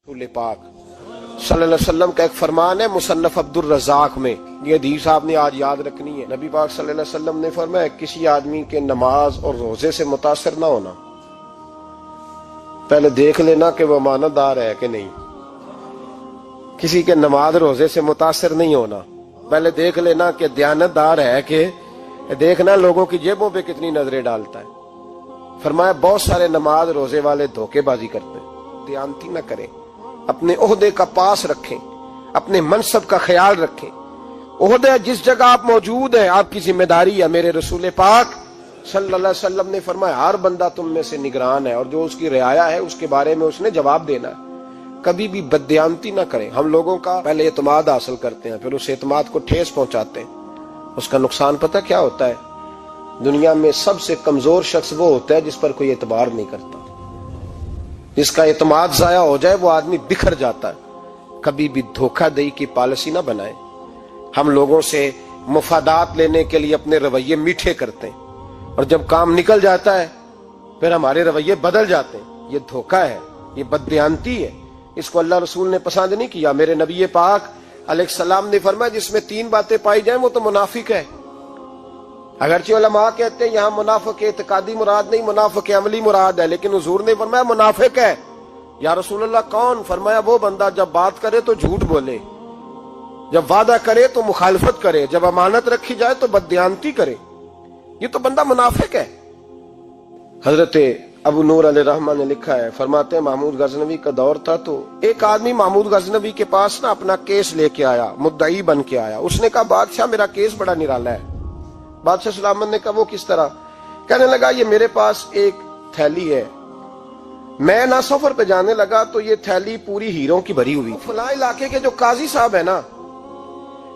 रसूल पाक सल्लल्लाहु अलैहि वसल्लम का एक फरमान है मुसन्नफ अब्दुर रज़ाक में, ये हदीस आपने आज याद रखनी है। नबी पाक सल्लल्लाहु अलैहि वसल्लम ने फरमाया किसी आदमी के नमाज और रोजे से मुतासर ना होना, पहले देख लेना कि वो अमानतदार है कि नहीं। किसी के नमाज रोजे से मुतासर नहीं होना, पहले देख लेना कि दयानतदार है कि देखना लोगों की जेबों पे कितनी नजरें डालता है। फरमाया बहुत सारे नमाज रोजे वाले धोखेबाजी करते हैं, दयानती न करें, अपने ओहदे का पास रखें, अपने मनसब का ख्याल रखें। ओहदे जिस जगह आप मौजूद हैं आपकी जिम्मेदारी है। मेरे रसूल पाक सल्लल्लाहु अलैहि वसल्लम ने फरमाया हर बंदा तुम में से निगरान है और जो उसकी रियाया है उसके बारे में उसने जवाब देना है। कभी भी बददयानती ना करें। हम लोगों का पहले एतमाद हासिल करते हैं, फिर उस एतमाद को ठेस पहुंचाते हैं। उसका नुकसान पता क्या होता है? दुनिया में सबसे कमजोर शख्स वो होता है जिस पर कोई एतबार नहीं करता। जिसका एतमाद जाया हो जाए वो आदमी बिखर जाता है। कभी भी धोखाधड़ी की पॉलिसी ना बनाए। हम लोगों से मुफादात लेने के लिए अपने रवैये मीठे करते हैं और जब काम निकल जाता है फिर हमारे रवैये बदल जाते हैं। ये धोखा है, ये बददयानती है। इसको अल्लाह रसूल ने पसंद नहीं किया। मेरे नबी पाक अलैहिस्सलाम ने फरमाया जिसमें तीन बातें पाई जाएं वो तो मुनाफिक है। अगरचे उलमा कहते हैं यहाँ मुनाफिक इत्कादी मुराद नहीं, मुनाफिक अमली मुराद है, लेकिन हुजूर ने फरमाया मुनाफिक है। या रसूलल्लाह कौन? फरमाया वो बंदा जब बात करे तो झूठ बोले, जब वादा करे तो मुखालफत करे, जब अमानत रखी जाए तो बददयानती करे। ये तो बंदा मुनाफिक है। हजरत अबू नूर अलैहिर्रहमान ने लिखा है, फरमाते हैं महमूद गजनवी का दौर था तो एक आदमी महमूद गजनवी के पास ना अपना केस लेके आया, मुद्दई बन के आया। उसने कहा बादशाह मेरा केस बड़ा निराला है। बादशाह सलामत ने कहा वो किस तरह? कहने लगा ये मेरे पास एक थैली है, मैं ना सफर पे जाने लगा तो ये थैली पूरी हीरों की भरी हुई। फलां इलाके के जो काजी साहब है ना,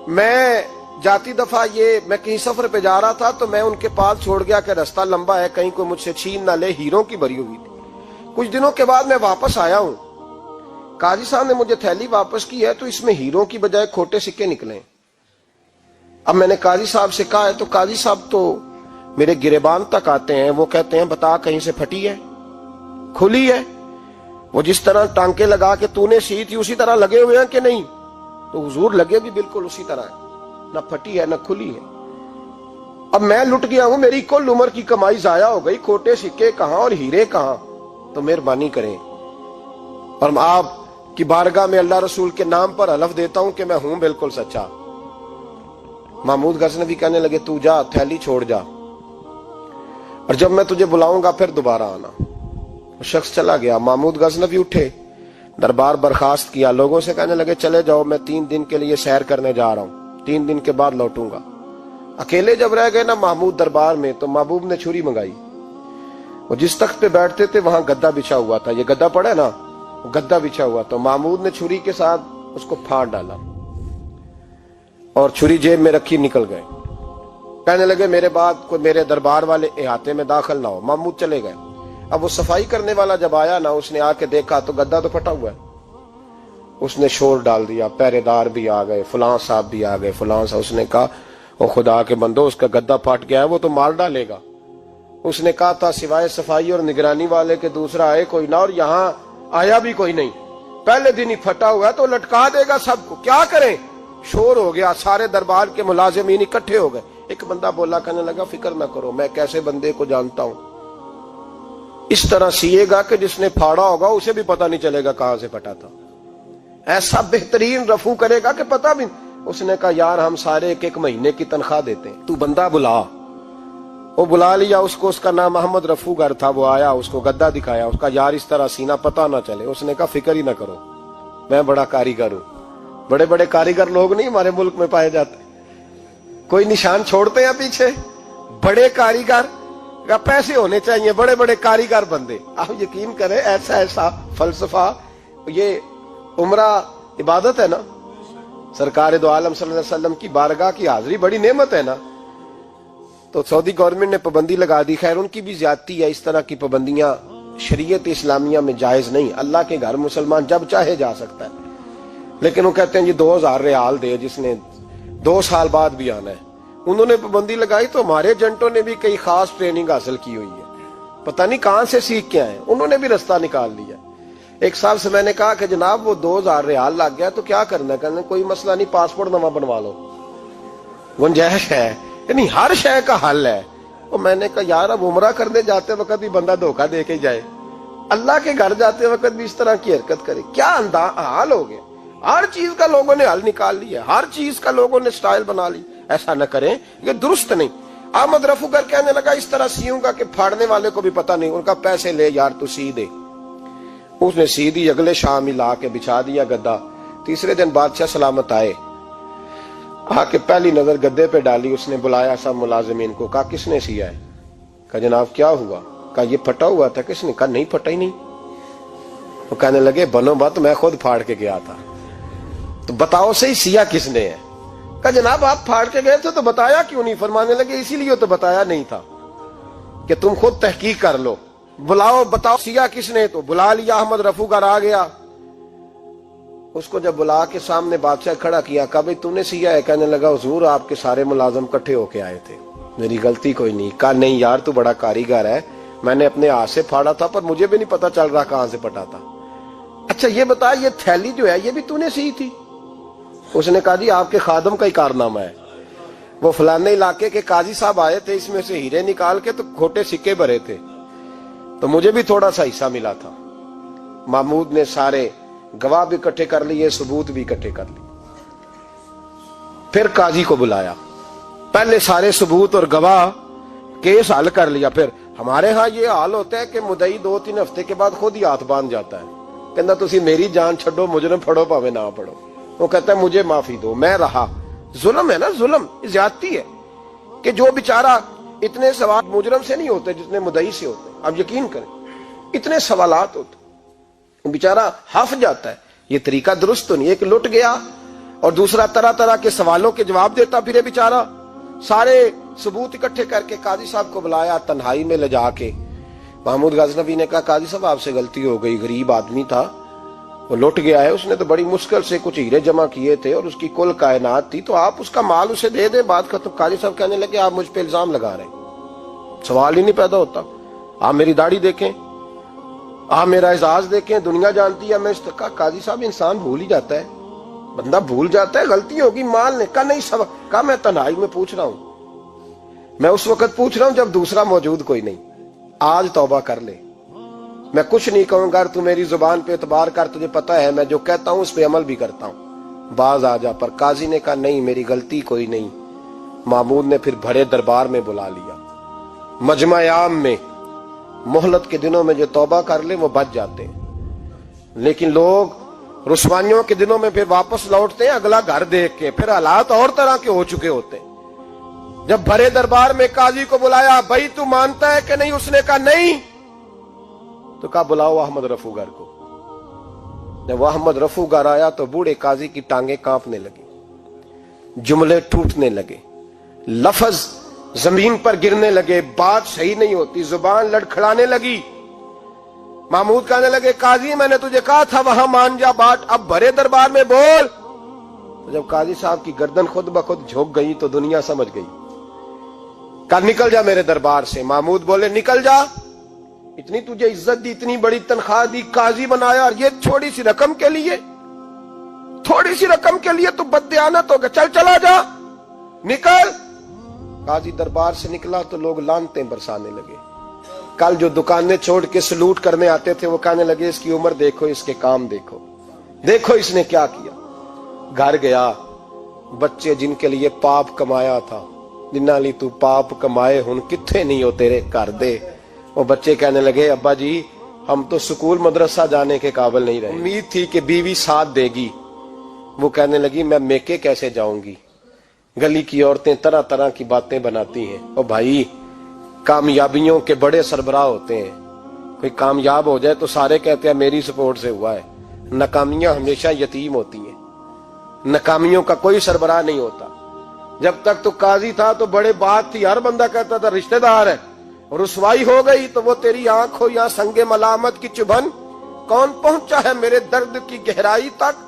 मैं जाती दफा मैं कहीं सफर पे जा रहा था तो मैं उनके पास छोड़ गया कि रास्ता लंबा है, कहीं कोई मुझसे छीन ना ले, हीरों की भरी हुई थी। कुछ दिनों के बाद मैं वापस आया हूं, काजी साहब ने मुझे थैली वापस की है तो इसमें हीरों की बजाय खोटे सिक्के निकले। अब मैंने काजी साहब से कहा है तो काजी साहब तो मेरे गिरेबान तक आते हैं, वो कहते हैं बता कहीं से फटी है, खुली है? वो जिस तरह टांके लगा के तूने सी थी उसी तरह लगे हुए हैं कि नहीं? तो हुजूर लगे भी बिल्कुल उसी तरह है, ना फटी है ना खुली है। अब मैं लुट गया हूं, मेरी कुल उम्र की कमाई जाया हो गई, खोटे सिक्के कहां और हीरे कहां? तो मेहरबानी करें और आप की बारगाह में अल्लाह रसूल के नाम पर हलफ देता हूं कि मैं हूं बिल्कुल सच्चा। महमूद गजनवी कहने लगे तू जा, थैली छोड़ जा और जब मैं तुझे बुलाऊंगा फिर दोबारा आना। वो शख्स चला गया। महमूद गजनवी उठे, दरबार बर्खास्त किया, लोगों से कहने लगे चले जाओ, मैं 3 दिन के लिए सैर करने जा रहा हूं, 3 दिन के बाद लौटूंगा। अकेले जब रह गए ना महमूद दरबार में तो महबूब ने छुरी मंगाई। वो जिस तख्त पे बैठते थे वहां गद्दा बिछा हुआ था, ये गद्दा पड़ा है ना, गद्दा बिछा हुआ। तो महमूद ने छुरी के साथ उसको फाड़ डाला और छुरी जेब में रखी निकल गए। कहने लगे मेरे बाद कोई मेरे दरबार वाले इहाते में दाखिल ना हो। महमूद चले गए। अब वो सफाई करने वाला जब आया ना, उसने आके देखा तो गद्दा तो फटा हुआ है। उसने शोर डाल दिया, पहरेदार भी आ गए, फलां साहब भी आ गए, फलां साहब। उसने कहा वो खुदा के बंदो उसका गद्दा फट गया है, वो तो मार डालेगा। उसने कहा था सिवाय सफाई और निगरानी वाले के दूसरा आए कोई ना, और यहाँ आया भी कोई नहीं। पहले दिन ही फटा हुआ है तो लटका देगा सबको, क्या करें? शोर हो गया, सारे दरबार के मुलाजिमीन इकट्ठे हो गए। एक बंदा बोला, कहने लगा फिक्र ना करो, मैं कैसे बंदे को जानता हूं, इस तरह सिएगा कि जिसने फाड़ा होगा उसे भी पता नहीं चलेगा कहां से फटा था। ऐसा बेहतरीन रफू करेगा कि पता भी। उसने कहा यार हम सारे 1-1 महीने की तनख्वाह देते हैं, तू बंदा बुला। वो बुला लिया उसको, उसका नाम अहमद रफूगर था। वो आया, उसको गद्दा दिखाया, उसका यार इस तरह सीना पता ना चले। उसने कहा फिक्र ही ना करो, मैं बड़ा कारीगर हूं। बड़े बड़े कारीगर लोग नहीं हमारे मुल्क में पाए जाते, कोई निशान छोड़ते हैं पीछे। बड़े कारीगर का पैसे होने चाहिए, बड़े बड़े कारीगर बंदे। आप यकीन करें ऐसा ऐसा फलसफा, ये उम्रा इबादत है ना, सरकार दो आलम सल्लल्लाहु अलैहि वसल्लम की बारगाह की हाजिरी बड़ी नेमत है ना। तो सऊदी गवर्नमेंट ने पाबंदी लगा दी, खैर उनकी भी ज्यादती है। इस तरह की पाबंदियां शरीयत इस्लामिया में जायज नहीं। अल्लाह के घर मुसलमान जब चाहे जा सकता है, लेकिन वो कहते हैं जी 2000 रियाल दे जिसने 2 साल बाद भी आना है। उन्होंने पाबंदी लगाई तो हमारे एजेंटों ने भी कई खास ट्रेनिंग हासिल की हुई है, पता नहीं कहां से सीख के आए, उन्होंने भी रास्ता निकाल लिया। ایک صاحب سے میں نے کہا کہ جناب وہ 2000 ریال لگ گیا تو کیا کرنا ہے؟ کہنے کوئی مسئلہ نہیں، پاسپورٹ نواں بنوا لو، گنجائش ہے، یعنی ہر شے کا حل ہے۔ اور میں نے کہا یار اب عمرہ کرنے جاتے وقت بھی بندہ دھوکہ دے کے جائے، اللہ کے گھر جاتے وقت بھی اس طرح کی حرکت کرے، کیا حال ہو گیا؟ ہر چیز کا لوگوں نے حل نکال لیا، ہر چیز کا لوگوں نے سٹائل بنا لی۔ ایسا نہ کریں، یہ درست نہیں۔ احمد رفو گر کہنے لگا اس طرح سیوں گا کہ پھاڑنے والے کو بھی پتہ نہیں۔ ان کا پیسے لے یار تو سی دے۔ اس نے سی دی، اگلے شام ہی لا کے بچھا دیا گدا۔ تیسرے دن بادشاہ سلامت آئے، آ کے پہلی نظر گدے پہ ڈالی، اس نے بلایا سب ملازمین کو، کہا کس نے سیا ہے؟ کہا جناب کیا ہوا؟ کہا یہ پھٹا ہوا تھا۔ کس نے؟ کہا نہیں پھٹا ہی نہیں۔ وہ کہنے لگے بنو بات، میں خود پھاڑ کے گیا تھا، تو بتاؤ صحیح سیا کس نے ہے؟ کہا جناب آپ پھاڑ کے گئے تھے تو بتایا کیوں نہیں؟ فرمانے لگے اسی لیے تو بتایا نہیں تھا کہ تم خود تحقیق کر لو، بلاؤ بتاؤ سیا کس نے۔ تو بلا لیا، احمد رفو گر آ گیا۔ اس کو جب بلا کے سامنے بادشاہ کھڑا کیا، کہا بھئی تو نے سیا ہے؟ کہنے لگا حضور آپ کے سارے ملازم کٹھے ہو کے آئے تھے، میری غلطی کوئی نہیں۔ کہا نہیں یار تو بڑا کاریگر ہے، میں نے اپنے ہاتھ سے پھاڑا تھا پر مجھے بھی نہیں پتا چل رہا کہاں سے پھٹا تھا۔ اچھا یہ بتا یہ تھیلی جو ہے یہ بھی تو نے سی تھی؟ اس نے کہا جی آپ کے خادم کا ہی کارنامہ ہے، وہ فلانے علاقے کے قاضی صاحب آئے تھے، اس میں سے ہیرے نکال کے تو کھوٹے سکے بھرے تھے، تو مجھے بھی تھوڑا سا حصہ ملا تھا۔ محمود نے سارے گواہ بھی اکٹھے کر لیے، ثبوت بھی اکٹھے کر لیے۔ پھر قاضی کو بلایا، پہلے سارے ثبوت اور گواہ کیس حل کر لیا۔ پھر ہمارے ہاں یہ حال ہوتا ہے کہ مدعی 2-3 ہفتے کے بعد خود ہی ہاتھ باندھ جاتا ہے، کہنا تسی میری جان چھڈو، مجرم پھڑو پاوے نہ پڑھو۔ وہ کہتا ہے مجھے معافی دو، میں رہا۔ ظلم ہے نا، ظلم زیادتی ہے کہ جو بیچارہ اتنے سوال مجرم سے نہیں ہوتے جتنے مدعی سے ہوتے ہیں۔ اب یقین کریں اتنے سوالات ہوتے، بیچارہ ہف جاتا ہے۔ یہ طریقہ درست تو نہیں، ایک لٹ گیا اور دوسرا طرح طرح کے سوالوں کے جواب دیتا پھرے بیچارہ۔ سارے ثبوت اکٹھے کر کے قاضی صاحب کو بلایا، تنہائی میں لے جا کے محمود غزنوی نے کہا قاضی صاحب آپ سے غلطی ہو گئی، غریب آدمی تھا، وہ لٹ گیا ہے، اس نے تو بڑی مشکل سے کچھ ہیرے جمع کیے تھے اور اس کی کل کائنات تھی، تو آپ اس کا مال اسے دے دیں، بات ختم۔ قاضی صاحب کہنے لگے آپ مجھ پہ الزام لگا رہے ہیں، سوال ہی نہیں پیدا ہوتا۔ آپ میری داڑھی دیکھیں، آپ میرا اعزاز دیکھیں، دنیا جانتی ہے میں اس کا۔ قاضی صاحب انسان بھول ہی جاتا ہے، بندہ بھول جاتا ہے، غلطی ہوگی، مال نے کہا نہیں سب کہا میں تنہائی میں پوچھ رہا ہوں، میں اس وقت پوچھ رہا ہوں جب دوسرا موجود کوئی نہیں، آج توبہ کر لے، میں کچھ نہیں کہوں گا، تو میری زبان پہ اعتبار کر، تجھے پتا ہے میں جو کہتا ہوں اس پہ عمل بھی کرتا ہوں، باز آ جا۔ پر قاضی نے کہا نہیں میری غلطی کوئی نہیں۔ محمود نے پھر بڑے دربار میں بلا لیا، مجمع عام میں۔ مہلت کے دنوں میں جو توبہ کر لے وہ بچ جاتے ہیں، لیکن لوگ رسوائیوں کے دنوں میں پھر واپس لوٹتے ہیں اگلا گھر دیکھ کے، پھر حالات اور طرح کے ہو چکے ہوتے ہیں۔ جب بڑے دربار میں قاضی کو بلایا، بھائی تو مانتا ہے کہ نہیں؟ اس نے کہا نہیں۔ تو کہا بلاؤ احمد رفو گر کو۔ جب احمد رفو گر آیا تو بوڑھے قاضی کی ٹانگیں کانپنے لگی، جملے ٹوٹنے لگے، لفظ زمین پر گرنے لگے، بات صحیح نہیں ہوتی، زبان لڑکھڑانے لگی۔ محمود کہنے لگے قاضی میں نے تجھے کہا تھا وہاں مان جا بات، اب بڑے دربار میں بول۔ تو جب قاضی صاحب کی گردن خود بخود جھک گئی تو دنیا سمجھ گئی، کہا نکل جا میرے دربار سے۔ محمود بولے نکل جا، اتنی تجھے عزت دی، اتنی بڑی تنخواہ دی، قاضی بنایا، اور یہ تھوڑی سی رقم کے لیے، تھوڑی سی رقم کے لیے تو بددیانت ہو گیا، چل چلا جا، نکل۔ قاضی دربار سے نکلا تو لوگ لعنتیں برسانے لگے۔ کل جو دکانیں چھوڑ کے سلوٹ کرنے آتے تھے وہ کہنے لگے اس کی عمر دیکھو، اس کے کام دیکھو، دیکھو اس نے کیا کیا۔ گھر گیا، بچے جن کے لیے پاپ کمایا تھا، جنہاں لی تو پاپ کمائے ہن کتھے نہیں ہو تیرے کر دے، وہ بچے کہنے لگے ابا جی ہم تو سکول مدرسہ جانے کے قابل نہیں رہے، امید تھی کہ بیوی ساتھ دے گی۔ وہ کہنے لگی میں میکے کیسے جاؤں گی، گلی کی عورتیں طرح طرح کی باتیں بناتی ہیں۔ اور بھائی کامیابیوں کے بڑے سربراہ ہوتے ہیں، کوئی کامیاب ہو جائے تو سارے کہتے ہیں میری سپورٹ سے ہوا ہے، ناکامیاں ہمیشہ یتیم ہوتی ہیں، ناکامیوں کا کوئی سربراہ نہیں ہوتا۔ جب تک تو قاضی تھا تو بڑے بات تھی، ہر بندہ کہتا تھا رشتہ دار ہے، رسوائی ہو گئی تو وہ تیری آنکھ ہو یا سنگ ملامت کی چبھن، کون پہنچا ہے میرے درد کی گہرائی تک،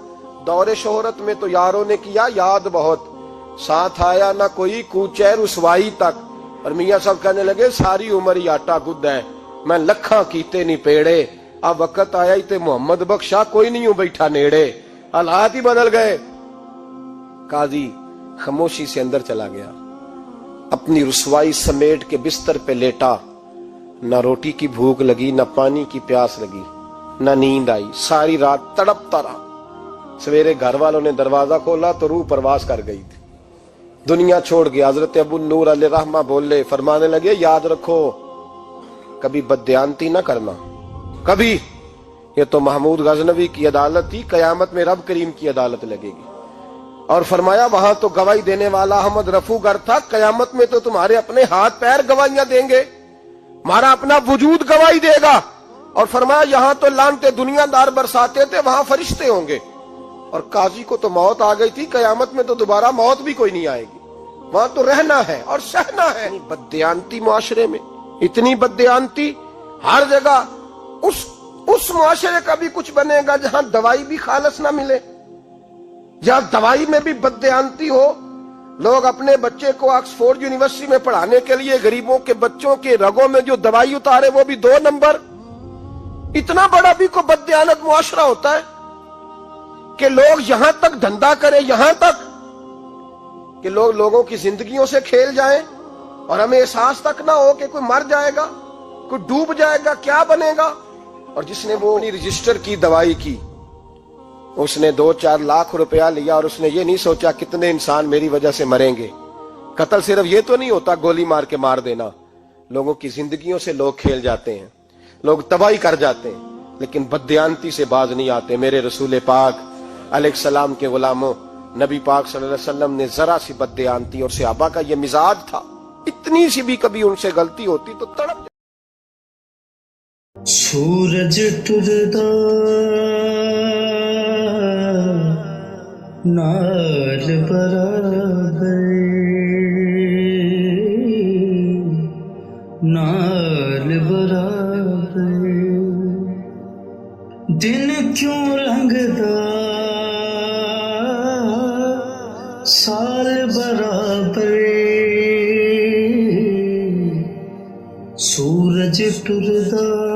دور شہرت میں تو یاروں نے کیا یاد بہت، ساتھ آیا نہ کوئی کوچے رسوائی تک۔ اور میاں صاحب کہنے لگے ساری عمر ہی آٹا گد ہے، میں لکھاں کیتے نہیں پیڑے، अब वक्त आया ही ते मोहम्मद बख्शा कोई नहीं हूं बैठा नेड़े, हालात ही बदल गए। काजी खामोशी से अंदर चला गया, अपनी रुसवाई समेट के बिस्तर पे लेटा। न रोटी की भूख लगी, न पानी की प्यास लगी, न नींद आई, सारी रात तड़पता रहा। सवेरे घर वालों ने दरवाजा खोला तो रूह परवास कर गई थी, दुनिया छोड़ गया। हजरत अबू नूर अलैहि रहमा बोले, फरमाने लगे, याद रखो कभी बददियानती ना करना, कभी। ये तो महमूद गजनवी की अदालत थी, कयामत में रब करीम की अदालत लगेगी। और फरमाया वहां तो गवाही देने वाला अहमद रफू गर था, कयामत में तो तुम्हारे अपने हाथ पैर गवाहियां देंगे, हमारा अपना वजूद गवाही देगा। और फरमाया यहां तो लानते दुनियादार बरसाते थे, वहां फरिश्ते होंगे। और काजी को तो मौत आ गई थी, कयामत में तो दोबारा मौत भी कोई नहीं आएगी, वहां तो रहना है और सहना है। बददियानती मुआशरे में, इतनी बददियानती हर जगह। उस मुआशरे का भी कुछ बनेगा जहां दवाई भी खालस ना मिले, जहां दवाई में भी बददियानती हो। लोग अपने बच्चे को ऑक्सफोर्ड यूनिवर्सिटी में पढ़ाने के लिए गरीबों के बच्चों के रगों में जो दवाई उतारे वो भी 2 नंबर। इतना बड़ा भी को बददियानत मुआशरा होता है कि लोग यहां तक धंधा करें, यहां तक कि लोग लोगों की जिंदगियों से खेल जाएं और हमें एहसास तक ना हो कि कोई मर जाएगा, कोई डूब जाएगा, क्या बनेगा। और जिसने वो अपनी रजिस्टर की दवाई की, उसने 2-4 लाख रुपया लिया और उसने ये नहीं सोचा कितने इंसान मेरी वजह से मरेंगे। कत्ल सिर्फ ये तो नहीं होता गोली मार के मार देना, लोगों की जिंदगियों से लोग खेल जाते हैं, लोग तबाही कर जाते हैं, लेकिन बददियानती से बाज नहीं आते। मेरे रसूल पाक अलैहिस्सलाम के गुलामों, नबी पाक सल्लल्लाहु अलैहि वसल्लम ने जरा सी बददियानती, और सहाबा का ये मिजाज था, इतनी सी भी कभी उनसे गलती होती तो तड़प। सूरज टुरदा नाल बराबर, नाल बराबर, दिन क्यों लंघदा साल बराबर, सूरज टुरदा